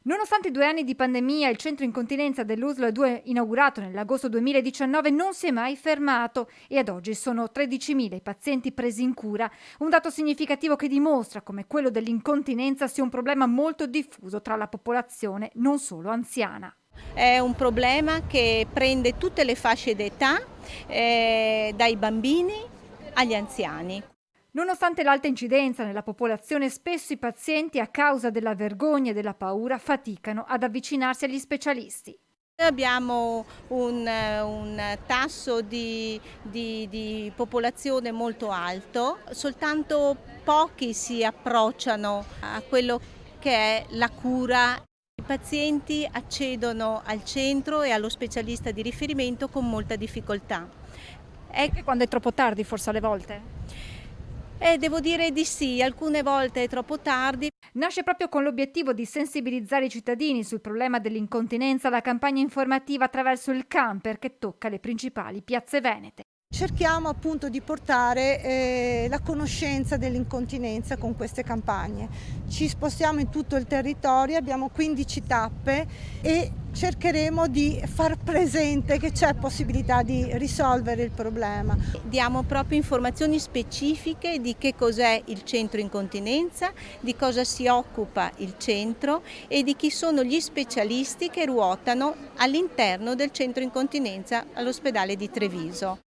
Nonostante 2 anni di pandemia, il centro incontinenza dell'Uslo 2, inaugurato nell'agosto 2019, non si è mai fermato e ad oggi sono 13.000 i pazienti presi in cura, un dato significativo che dimostra come quello dell'incontinenza sia un problema molto diffuso tra la popolazione, non solo anziana. È un problema che prende tutte le fasce d'età, dai bambini agli anziani. Nonostante l'alta incidenza nella popolazione, spesso i pazienti, a causa della vergogna e della paura, faticano ad avvicinarsi agli specialisti. Noi abbiamo un tasso di popolazione molto alto, soltanto pochi si approcciano a quello che è la cura. I pazienti accedono al centro e allo specialista di riferimento con molta difficoltà. Anche quando è troppo tardi, forse alle volte. Devo dire di sì, alcune volte è troppo tardi. Nasce proprio con l'obiettivo di sensibilizzare i cittadini sul problema dell'incontinenza la campagna informativa attraverso il camper che tocca le principali piazze venete. Cerchiamo appunto di portare la conoscenza dell'incontinenza con queste campagne. Ci spostiamo in tutto il territorio, abbiamo 15 tappe e cercheremo di far presente che c'è possibilità di risolvere il problema. Diamo proprio informazioni specifiche di che cos'è il centro incontinenza, di cosa si occupa il centro e di chi sono gli specialisti che ruotano all'interno del centro incontinenza all'ospedale di Treviso.